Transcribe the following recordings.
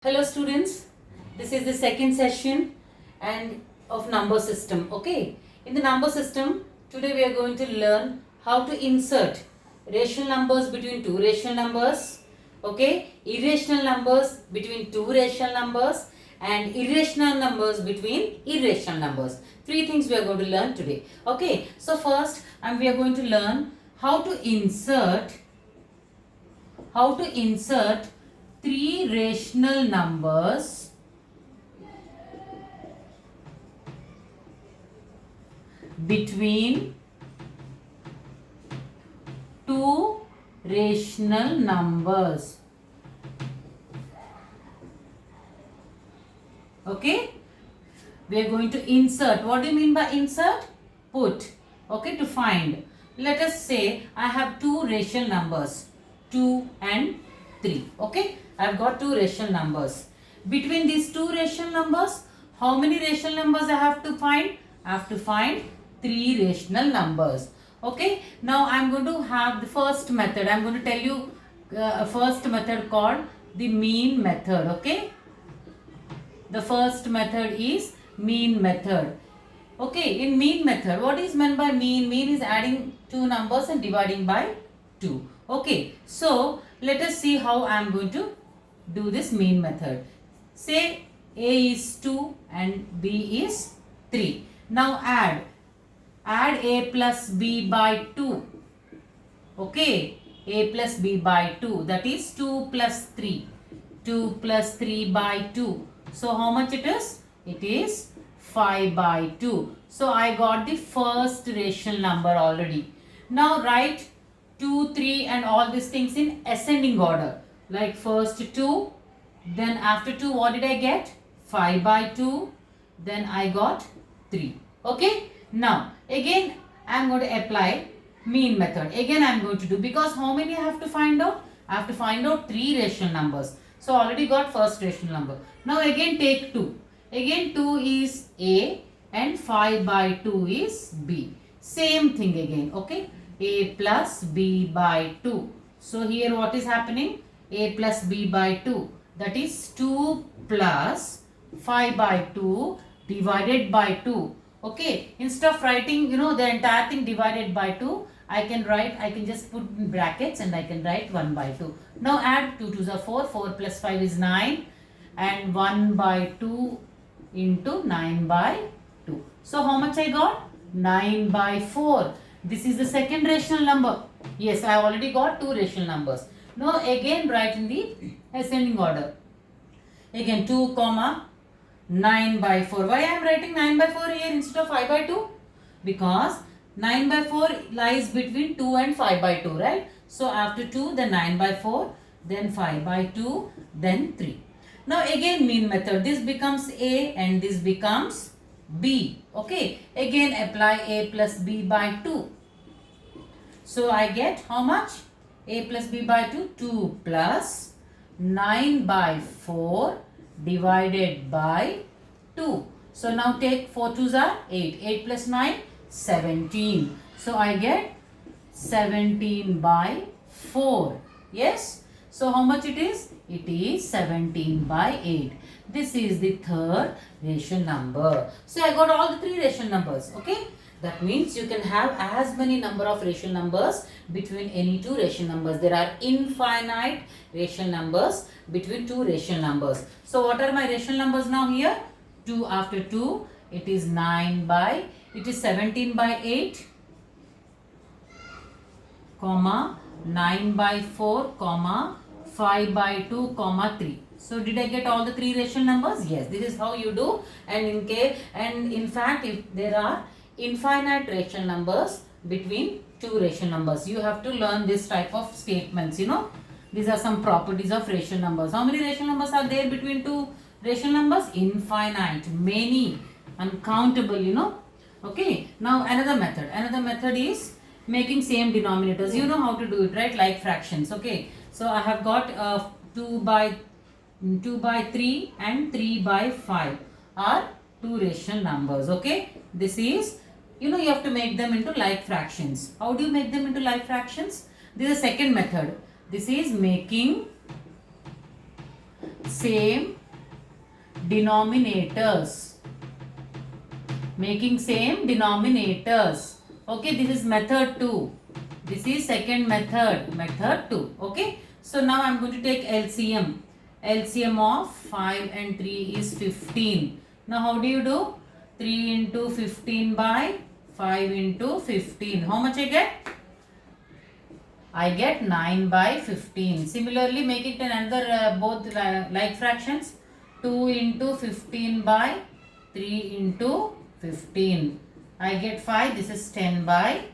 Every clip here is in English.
Hello students, this is the second session and of number system. Okay, in the number system today we are going to learn how to insert rational numbers between two rational numbers, okay, irrational numbers between two rational numbers and irrational numbers between irrational numbers. Three things we are going to learn today. Okay, so first we are going to learn how to insert three rational numbers between two rational numbers. Okay, we are going to insert. What do you mean by insert? Put. Okay, to find. Let us say I have two rational numbers, 2 and 3. Okay, I have got two rational numbers. Between these two rational numbers, how many rational numbers I have to find? I have to find three rational numbers. Okay, now I am going to have the first method. I am going to tell you a first method called the mean method. Okay, the first method is mean method. Okay, in mean method, what is meant by mean? Mean is adding two numbers and dividing by 2. Okay, so let us see how I am going to do this mean method. Say A is 2 and B is 3. Now add A plus B by 2. Okay, A plus B by 2, that is 2 plus 3. 2 plus 3 by 2. So how much it is? It is 5 by 2. So I got the first rational number already. Now write 2, 3 and all these things in ascending order. Like first 2, then after 2 what did I get? 5 by 2, then I got 3. Okay, now again I am going to apply mean method. Again I am going to do, because how many I have to find out? I have to find out three rational numbers. So already got first rational number. Now again take 2. Again 2 is A and 5 by 2 is B. Same thing again. Okay, A plus B by 2. So here what is happening? A plus B by 2. That is 2 plus 5 by 2 divided by 2. Okay, instead of writing the entire thing divided by 2, I can just put in brackets and I can write 1 by 2. Now add 2 2s are 4, 4 plus 5 is 9 and 1 by 2 into 9 by 2. So how much I got? 9 by 4. This is the second rational number. Yes, I have already got two rational numbers. Now again write in the ascending order. Again 2 comma 9 by 4. Why I am writing 9 by 4 here instead of 5 by 2? Because 9 by 4 lies between 2 and 5 by 2, right? So after 2, then 9 by 4, then 5 by 2, then 3. Now again mean method. This becomes A and this becomes B. Okay. Again apply A plus B by 2. So I get how much? A plus B by 2. 2 plus 9 by 4 divided by 2. So now take 4 2s are 8. 8 plus 9, 17. So I get 17 by 4. Yes. So how much it is? It is 17 by 8. This is the third rational number. So I got all the three rational numbers. Okay. That means you can have as many number of rational numbers between any two rational numbers. There are infinite rational numbers between two rational numbers. So what are my rational numbers now here? 2 after 2, it is 9 by, it is 17 by 8, comma 9 by 4, comma 5 by 2, comma 3. So did I get all the three rational numbers? Yes, this is how you do. And in fact, if there are infinite rational numbers between two rational numbers, you have to learn this type of statements. These are some properties of rational numbers. How many rational numbers are there between two rational numbers? Infinite, many, uncountable. Okay, now another method is making same denominators. You know how to do it, right? Like fractions. Okay, so I have got 2 by 3 and 3 by 5 are two rational numbers. Okay, this is, you have to make them into like fractions. How do you make them into like fractions? This is the second method. This is making same denominators. Making same denominators. Okay, this is method 2. This is second method, method 2. Okay, so now I am going to take LCM. LCM of 5 and 3 is 15. Now how do you do? 3 into 15 by 5 into 15. How much I get? I get 9 by 15. Similarly, make it another both like fractions. 2 into 15 by 3 into 15. I get 5. This is 10 by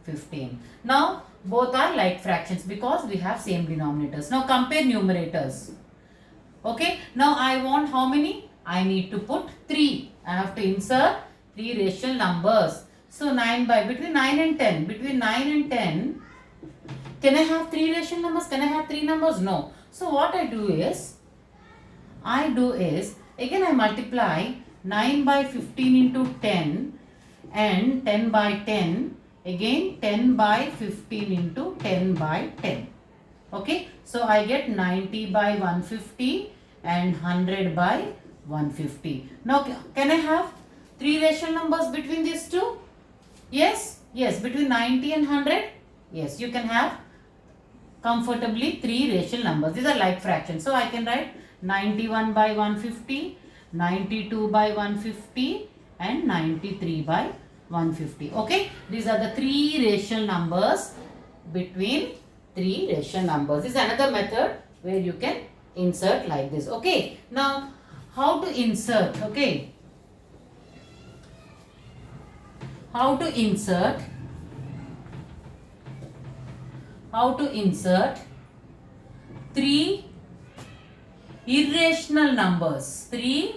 15. Now, both are like fractions because we have same denominators. Now, compare numerators. Okay. Now, I want how many? I need to put 3. I have to insert 3 rational numbers. So, 9 by, between 9 and 10. Between 9 and 10, can I have 3 rational numbers? Can I have 3 numbers? No. So, what I do is, again I multiply 9 by 15 into 10 and 10 by 10, again 10 by 15 into 10 by 10. Okay, so I get 90 by 150 and 100 by 150. Now can I have 3 rational numbers between these two? Yes, yes, between 90 and 100. Yes, you can have comfortably 3 rational numbers. These are like fractions. So I can write 91 by 150, 92 by 150 and 93 by 150. Okay, these are the 3 rational numbers between 3 rational numbers. This is another method where you can insert like this. Okay, now how to insert? Okay, how to insert 3 irrational numbers. 3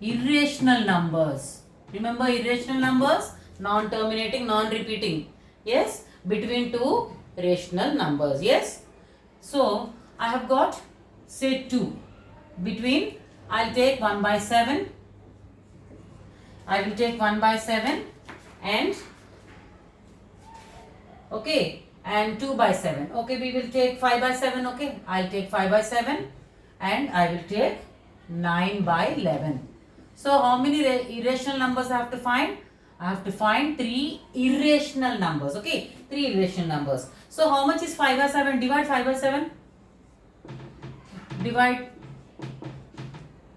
irrational numbers. Remember irrational numbers? Non-terminating, non-repeating. Yes? Between 2 rational numbers. Yes? So, I have got say 2. Between, I'll take 1 by 7. I will take 1 by 7 and okay, and 2 by 7. Okay, we will take 5 by 7. Okay, I'll take 5 by 7 and I will take 9 by 11. So, how many irrational numbers I have to find? I have to find 3 irrational numbers. Okay, 3 irrational numbers. So, how much is 5 by 7? Divide 5 by 7. Divide.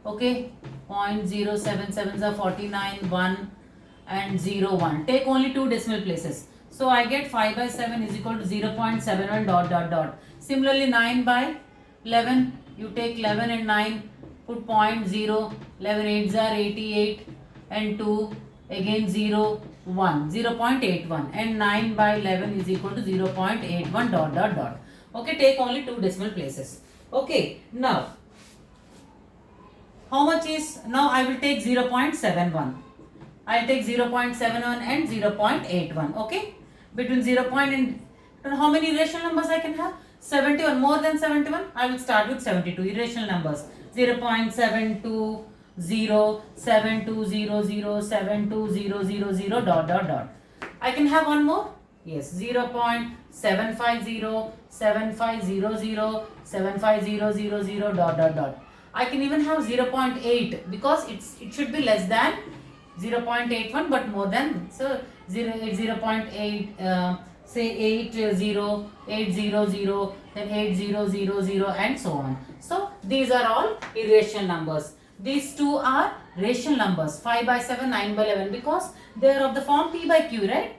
Okay, 0.077 are 49, 1 and 0, 1. Take only 2 decimal places. So, I get 5 by 7 is equal to 0.71 dot dot dot. Similarly, 9 by 11. You take 11 and 9. Put 0.0. 11 8s are 88 and 2. Again 0, 1. 0.81. And 9 by 11 is equal to 0.81 dot dot dot. Okay, take only 2 decimal places. Okay, now how much is, now I will take 0.71. I will take 0.71 and 0.81. Okay, between 0. And how many irrational numbers I can have? 71. More than 71, I will start with 72 irrational numbers. 0.720, 7200, 72000 dot dot dot. I can have one more. Yes, 0.750, 7500, 75000 dot dot dot. I can even have 0.8 because it should be less than 0.81 but more than, so 0.8, say 80, 800, then 8000 and so on. So these are all irrational numbers. These two are rational numbers, 5 by 7, 9 by 11, because they are of the form P by Q, right?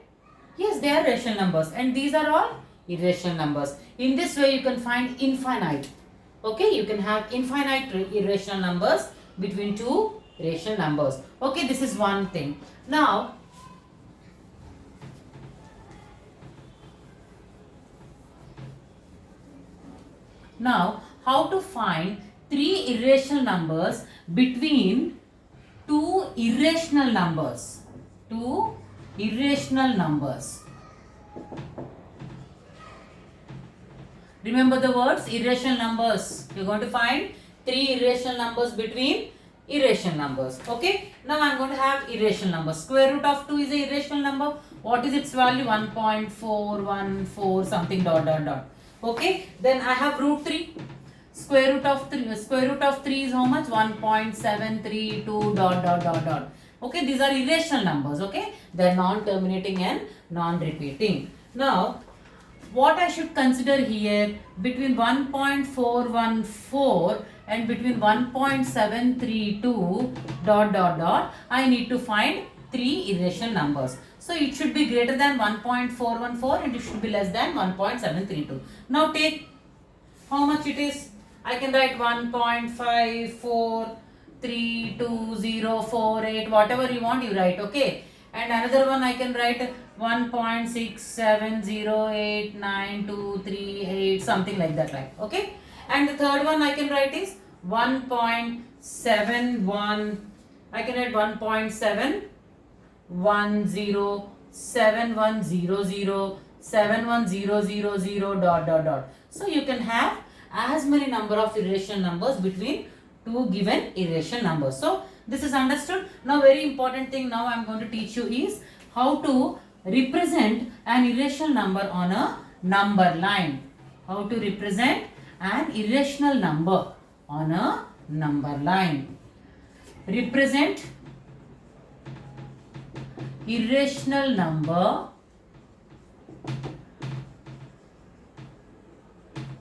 Yes, they are rational numbers and these are all irrational numbers. In this way you can find infinite. Okay, you can have infinite irrational numbers between 2 rational numbers. Okay, this is one thing. Now, how to find 3 irrational numbers between 2 irrational numbers. 2 irrational numbers. Remember the words irrational numbers. You are going to find 3 irrational numbers between irrational numbers. Okay. Now I am going to have irrational numbers. Square root of 2 is a irrational number. What is its value? 1.414 something dot dot dot. Okay. Then I have root 3. Square root of 3 is how much? 1.732 dot dot dot dot. Okay, these are irrational numbers. Okay, they are non-terminating and non-repeating. Now, what I should consider here, between 1.414 and between 1.732 dot dot dot, I need to find 3 irrational numbers. So it should be greater than 1.414 and it should be less than 1.732. Now take how much it is. I can write 1.543248, whatever you want you write, okay. And another one I can write 1.67089238, something like that, right? Okay. And the third one I can write is 1.71, I can write 1.7100710071000 dot dot dot. So you can have as many number of irrational numbers between two given irrational numbers. So this is understood. Now very important thing now I am going to teach you is how to represent an irrational number on a number line. How to represent an irrational number on a number line. Represent irrational number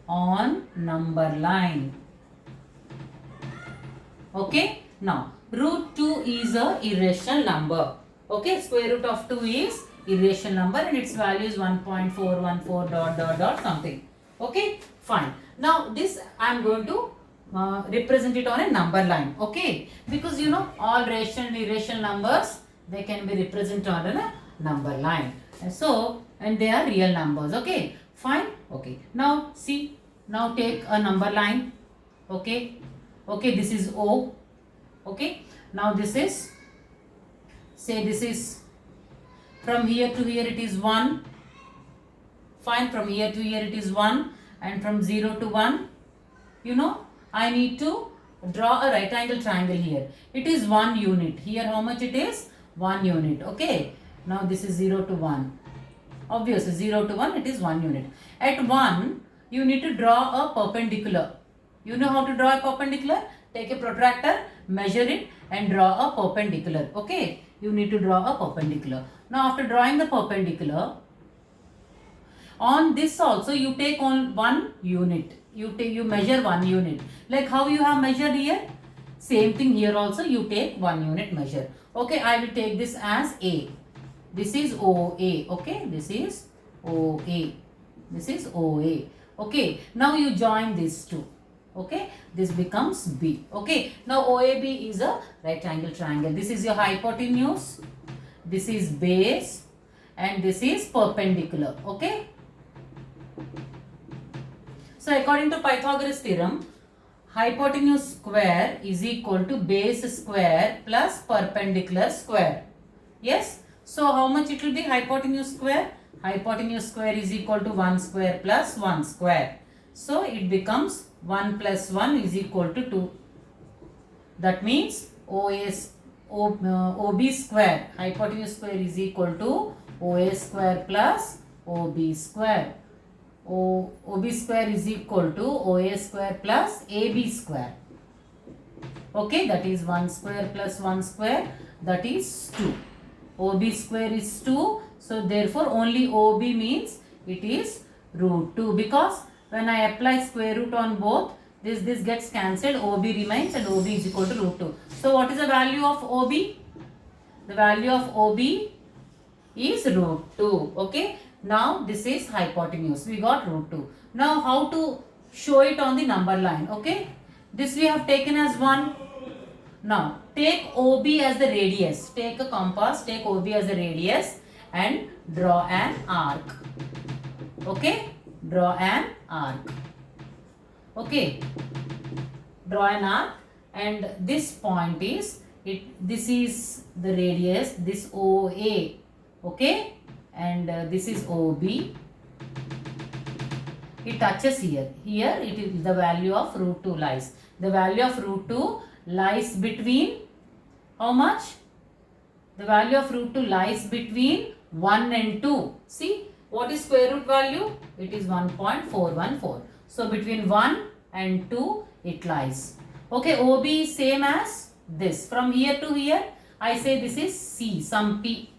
on number line. Okay. Now root 2 is a irrational number. Okay. Square root of 2 is irrational number and its value is 1.414 dot dot dot something. Okay. Fine. Now this I am going to represent it on a number line. Okay. Because you know all rational and irrational numbers, they can be represented on a number line. And they are real numbers. Okay. Fine. Okay. Now see. Now take a number line. Okay. Okay. This is O. Okay. Now this is, say this is from here to here it is 1. Fine. From here to here it is 1. And from 0 to 1, you know, I need to draw a right angle triangle here. It is 1 unit. Here how much it is? 1 unit. Okay. Now this is 0 to 1. Obviously 0 to 1 it is 1 unit. At 1 you need to draw a perpendicular. You know how to draw a perpendicular? Take a protractor, measure it and draw a perpendicular. Okay. You need to draw a perpendicular. Now after drawing the perpendicular, on this also you take on 1 unit. You measure 1 unit. Like how you have measured here? Same thing here also you take 1 unit measure. Okay, I will take this as A. This is OA. Okay, this is OA. This is OA. Okay, now you join these two. Okay, this becomes B. Okay, now OAB is a right angle triangle. This is your hypotenuse. This is base. And this is perpendicular. Okay. So according to Pythagoras theorem, hypotenuse square is equal to base square plus perpendicular square. Yes. So how much it will be hypotenuse square? Hypotenuse square is equal to 1 square plus 1 square. So it becomes 1 plus 1 is equal to 2. That means OB square, hypotenuse square is equal to OA square plus OB square. OB square is equal to OA square plus AB square. Okay, that is 1 square plus 1 square, that is 2. OB square is 2. So therefore only OB means it is root 2, because when I apply square root on both, this gets cancelled, OB remains and OB is equal to root 2. So what is the value of OB? The value of OB is root 2. Okay. Now this is hypotenuse. We got root 2. Now how to show it on the number line? Okay. This we have taken as 1. Now take OB as the radius. Take a compass. Take OB as the radius and draw an arc. Okay. Draw an arc. Okay. Draw an arc. And this point is this is the radius. This OA. Okay. And this is OB. It touches here. Here it is the value of root 2 lies. The value of root 2 lies between how much? The value of root 2 lies between 1 and 2. See, what is square root value? It is 1.414. So between 1 and 2 it lies. Okay, OB is same as this. From here to here, I say this is C, some P.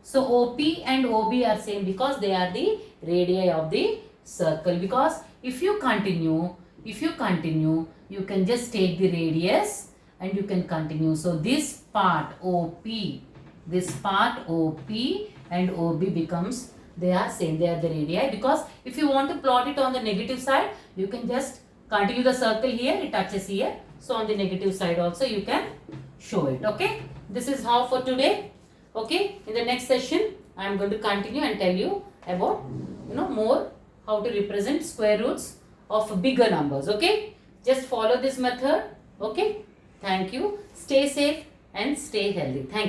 So OP and OB are same because they are the radii of the circle. Because if you continue, you can just take the radius and you can continue. So this part OP, this part OP and OB becomes, they are same, they are the radii. Because if you want to plot it on the negative side, you can just continue the circle here, it touches here. So on the negative side also you can show it. Okay, this is how for today. Okay, in the next session I am going to continue and tell you about more how to represent square roots of bigger numbers. Okay, just follow this method. Okay, thank you. Stay safe and stay healthy. Thank you.